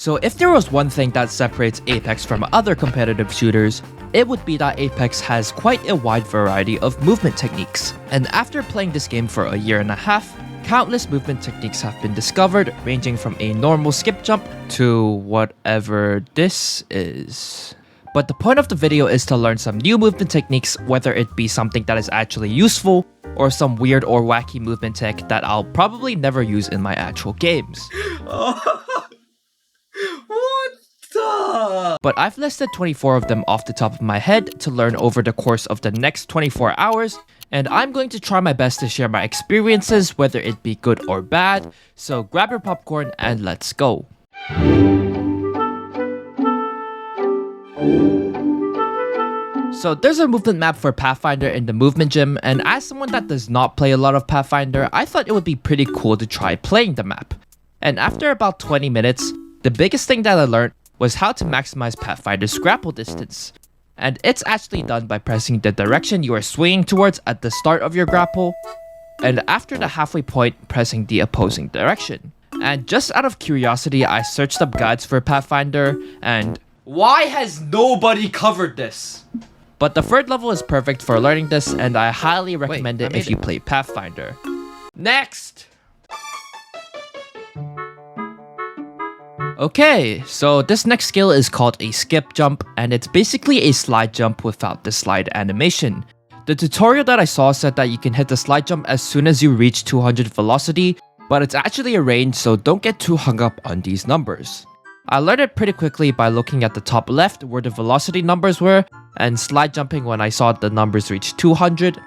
So if there was one thing that separates Apex from other competitive shooters, it would be that Apex has quite a wide variety of movement techniques. And after playing this game for a year and a half, countless movement techniques have been discovered, ranging from a normal skip jump to whatever this is. But the point of the video is to learn some new movement techniques, whether it be something that is actually useful, or some weird or wacky movement tech that I'll probably never use in my actual games. What the? But I've listed 24 of them off the top of my head to learn over the course of the next 24 hours, and I'm going to try my best to share my experiences, whether it be good or bad, so grab your popcorn and let's go. So there's a movement map for Pathfinder in the movement gym, and as someone that does not play a lot of Pathfinder, I thought it would be pretty cool to try playing the map. And after about 20 minutes, the biggest thing that I learned was how to maximize Pathfinder's grapple distance. And it's actually done by pressing the direction you are swinging towards at the start of your grapple, and after the halfway point, pressing the opposing direction. And just out of curiosity, I searched up guides for Pathfinder, and why has nobody covered this? But the third level is perfect for learning this, and I highly recommend it if you play Pathfinder. Next! Okay, so this next skill is called a skip jump, and it's basically a slide jump without the slide animation. The tutorial that I saw said that you can hit the slide jump as soon as you reach 200 velocity, but it's actually a range, so don't get too hung up on these numbers. I learned it pretty quickly by looking at the top left where the velocity numbers were, and slide jumping when I saw the numbers reach 200,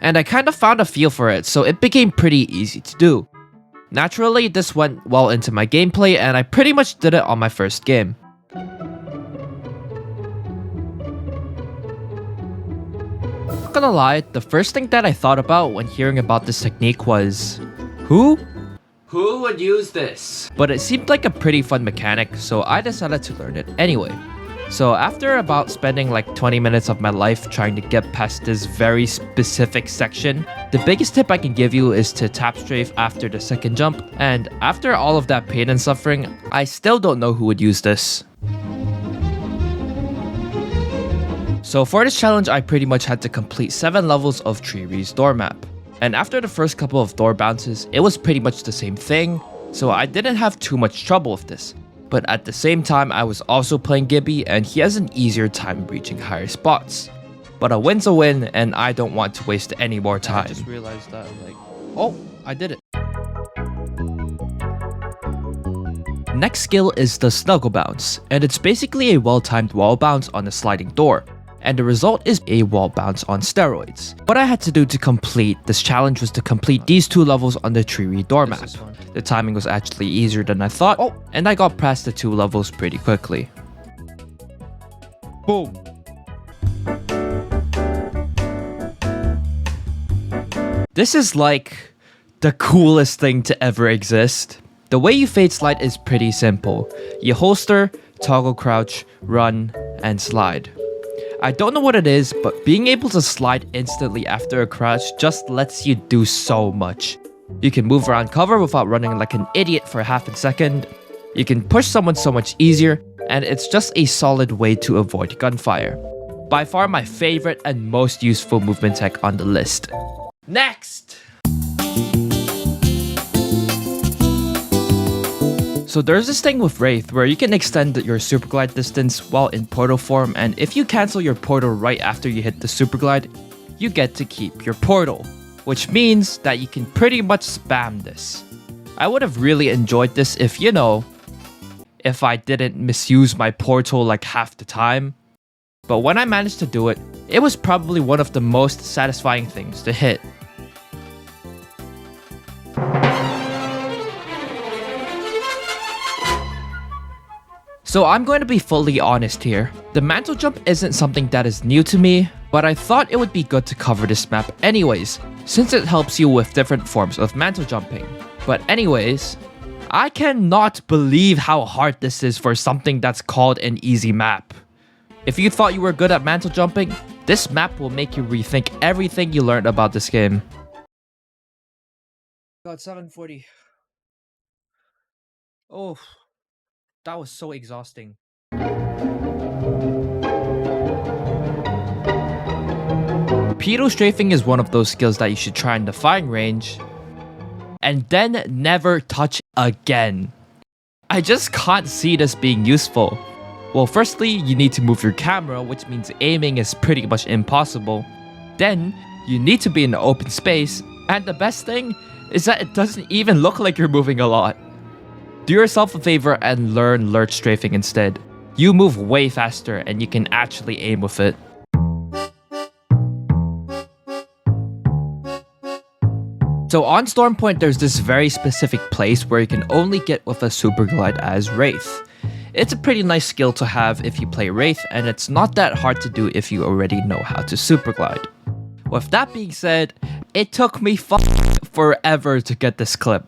and I kind of found a feel for it, so it became pretty easy to do. Naturally, this went well into my gameplay, and I pretty much did it on my first game. Not gonna lie, the first thing that I thought about when hearing about this technique was, who would use this? But it seemed like a pretty fun mechanic, so I decided to learn it anyway. So after about spending like 20 minutes of my life trying to get past this very specific section, the biggest tip I can give you is to tap strafe after the second jump, and after all of that pain and suffering, I still don't know who would use this. So for this challenge, I pretty much had to complete 7 levels of Treeree's door map. And after the first couple of door bounces, it was pretty much the same thing, so I didn't have too much trouble with this. But at the same time, I was also playing Gibby, and he has an easier time reaching higher spots. But a win's a win, and I don't want to waste any more time. I just realized that, oh, I did it. Next skill is the Snuggle Bounce, and it's basically a well-timed wall bounce on a sliding door. And the result is a wall bounce on steroids. What I had to do to complete this challenge was to complete these 2 levels on the Treeree door map. The timing was actually easier than I thought, and I got past the 2 levels pretty quickly. Boom! This is like the coolest thing to ever exist. The way you fade slide is pretty simple. You holster, toggle crouch, run, and slide. I don't know what it is, but being able to slide instantly after a crouch just lets you do so much. You can move around cover without running like an idiot for half a second. You can push someone so much easier, and it's just a solid way to avoid gunfire. By far my favorite and most useful movement tech on the list. Next! So there's this thing with Wraith where you can extend your superglide distance while in portal form, and if you cancel your portal right after you hit the superglide, you get to keep your portal, which means that you can pretty much spam this. I would have really enjoyed this if, you know, if I didn't misuse my portal like half the time. But when I managed to do it, it was probably one of the most satisfying things to hit. So I'm going to be fully honest here. The mantle jump isn't something that is new to me, but I thought it would be good to cover this map anyways, since it helps you with different forms of mantle jumping. But anyways, I cannot believe how hard this is for something that's called an easy map. If you thought you were good at mantle jumping, this map will make you rethink everything you learned about this game. God, 740. Oh. That was so exhausting. PITO strafing is one of those skills that you should try in the firing range and then never touch again. I just can't see this being useful. Well, firstly, you need to move your camera, which means aiming is pretty much impossible. Then, you need to be in an open space, and the best thing is that it doesn't even look like you're moving a lot. Do yourself a favor and learn lurch strafing instead. You move way faster and you can actually aim with it. So on Storm Point, there's this very specific place where you can only get with a Super Glide as Wraith. It's a pretty nice skill to have if you play Wraith, and it's not that hard to do if you already know how to Super Glide. With that being said, it took me forever to get this clip.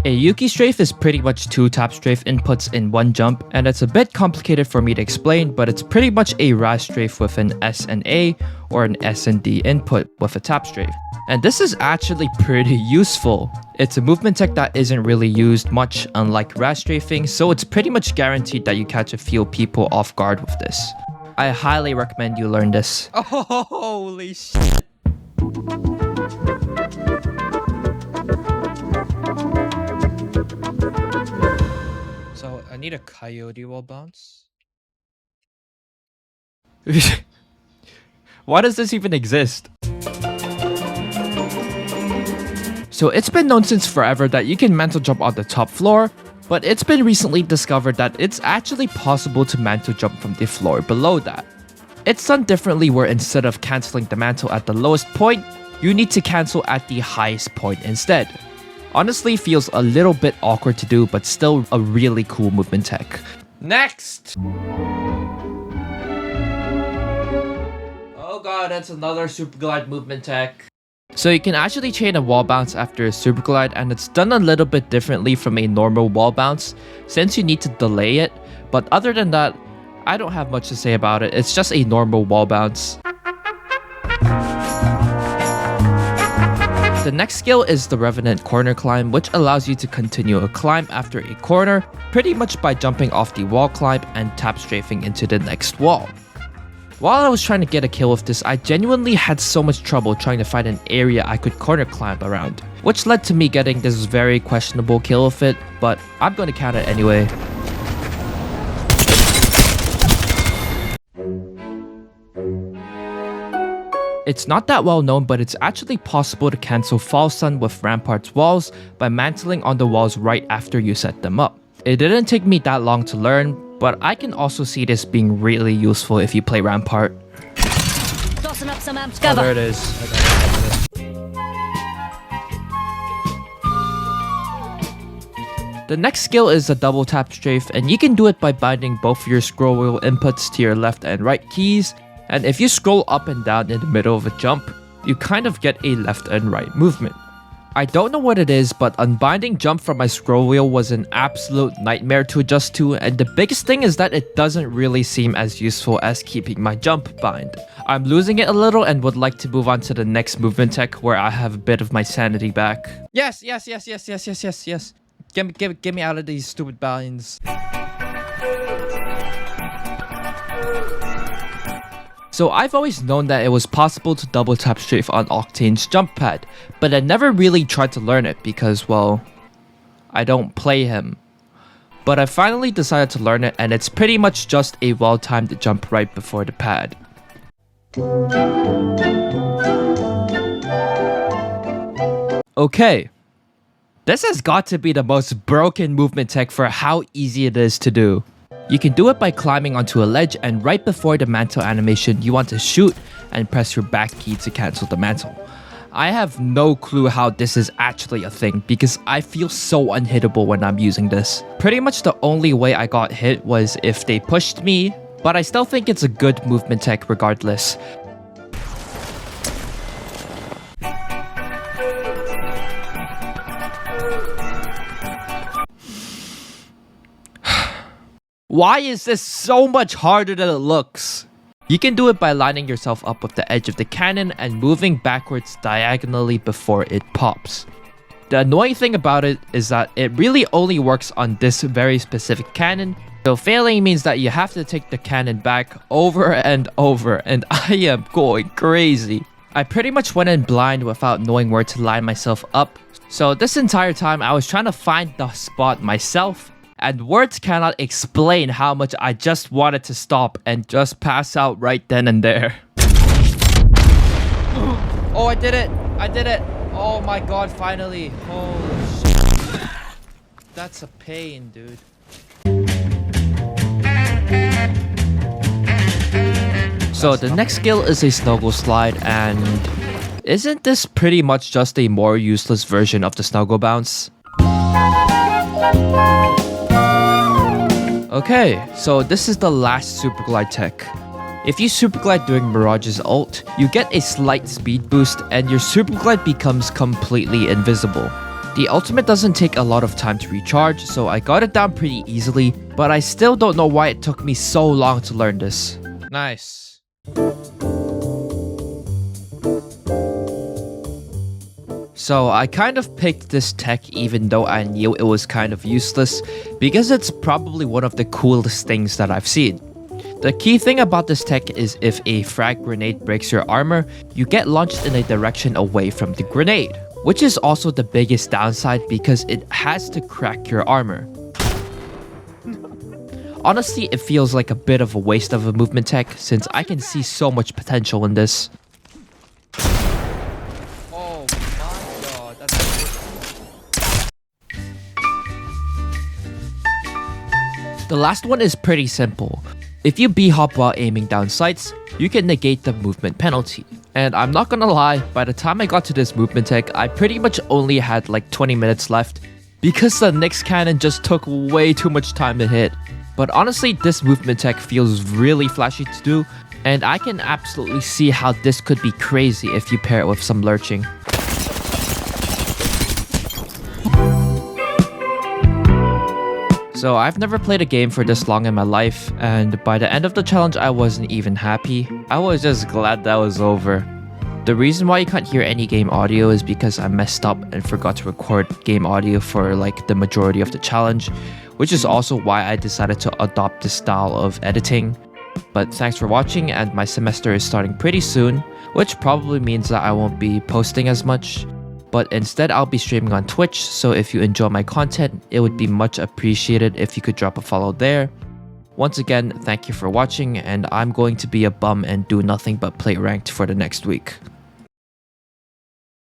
A YUKI strafe is pretty much 2 tap strafe inputs in one jump, and it's a bit complicated for me to explain, but it's pretty much a RAS strafe with an S and A or an S and D input with a tap strafe. And this is actually pretty useful. It's a movement tech that isn't really used much, unlike RAS strafing, so it's pretty much guaranteed that you catch a few people off guard with this. I highly recommend you learn this. Oh, holy shit. So I need a coyote wall bounce. Why does this even exist? So it's been known since forever that you can mantle jump on the top floor, but it's been recently discovered that it's actually possible to mantle jump from the floor below that. It's done differently where instead of cancelling the mantle at the lowest point, you need to cancel at the highest point instead. Honestly, feels a little bit awkward to do, but still a really cool movement tech. Next! Oh god, that's another Super Glide movement tech. So you can actually chain a wall bounce after a Super Glide, and it's done a little bit differently from a normal wall bounce since you need to delay it, but other than that, I don't have much to say about it. It's just a normal wall bounce. The next skill is the Revenant corner climb, which allows you to continue a climb after a corner, pretty much by jumping off the wall climb and tap strafing into the next wall. While I was trying to get a kill with this, I genuinely had so much trouble trying to find an area I could corner climb around, which led to me getting this very questionable kill with it, but I'm going to count it anyway. It's not that well known, but it's actually possible to cancel Fall Sun with Rampart's walls by mantling on the walls right after you set them up. It didn't take me that long to learn, but I can also see this being really useful if you play Rampart. Tossing up some amps, Oh, cover. there it is. The next skill is a double tap strafe, and you can do it by binding both your scroll wheel inputs to your left and right keys, and if you scroll up and down in the middle of a jump, you kind of get a left and right movement. I don't know what it is, but unbinding jump from my scroll wheel was an absolute nightmare to adjust to, and the biggest thing is that it doesn't really seem as useful as keeping my jump bind. I'm losing it a little and would like to move on to the next movement tech where I have a bit of my sanity back. Yes. Get me out of these stupid binds. So I've always known that it was possible to double tap strafe on Octane's jump pad, but I never really tried to learn it because, well, I don't play him. But I finally decided to learn it, and it's pretty much just a well-timed jump right before the pad. Okay. This has got to be the most broken movement tech for how easy it is to do. You can do it by climbing onto a ledge, and right before the mantle animation, you want to shoot and press your back key to cancel the mantle. I have no clue how this is actually a thing because I feel so unhittable when I'm using this. Pretty much the only way I got hit was if they pushed me, but I still think it's a good movement tech regardless. Why is this so much harder than it looks? You can do it by lining yourself up with the edge of the cannon and moving backwards diagonally before it pops. The annoying thing about it is that it really only works on this very specific cannon. So failing means that you have to take the cannon back over and over, and I am going crazy. I pretty much went in blind without knowing where to line myself up. So this entire time I was trying to find the spot myself, and words cannot explain how much I just wanted to stop and just pass out right then and there. Oh, I did it! I did it! Oh my god, finally! Holy shit. That's a pain, dude. So the next skill is a snuggle slide, and isn't this pretty much just a more useless version of the snuggle bounce? Okay, so this is the last super glide tech. If you super glide during Mirage's ult, you get a slight speed boost and your super glide becomes completely invisible. The ultimate doesn't take a lot of time to recharge, so I got it down pretty easily, but I still don't know why it took me so long to learn this. Nice. So I kind of picked this tech even though I knew it was kind of useless, because it's probably one of the coolest things that I've seen. The key thing about this tech is if a frag grenade breaks your armor, you get launched in a direction away from the grenade, which is also the biggest downside because it has to crack your armor. Honestly, it feels like a bit of a waste of a movement tech since I can see so much potential in this. Oh my god, The last one is pretty simple. If you BHOP while aiming down sights, you can negate the movement penalty. And I'm not gonna lie, by the time I got to this movement tech, I pretty much only had like 20 minutes left because the next cannon just took way too much time to hit. But honestly, this movement tech feels really flashy to do, and I can absolutely see how this could be crazy if you pair it with some lurching. So I've never played a game for this long in my life, and by the end of the challenge I wasn't even happy. I was just glad that was over. The reason why you can't hear any game audio is because I messed up and forgot to record game audio for like the majority of the challenge, which is also why I decided to adopt this style of editing. But thanks for watching, and my semester is starting pretty soon, which probably means that I won't be posting as much. But instead I'll be streaming on Twitch, so if you enjoy my content, it would be much appreciated if you could drop a follow there. Once again, thank you for watching, and I'm going to be a bum and do nothing but play ranked for the next week.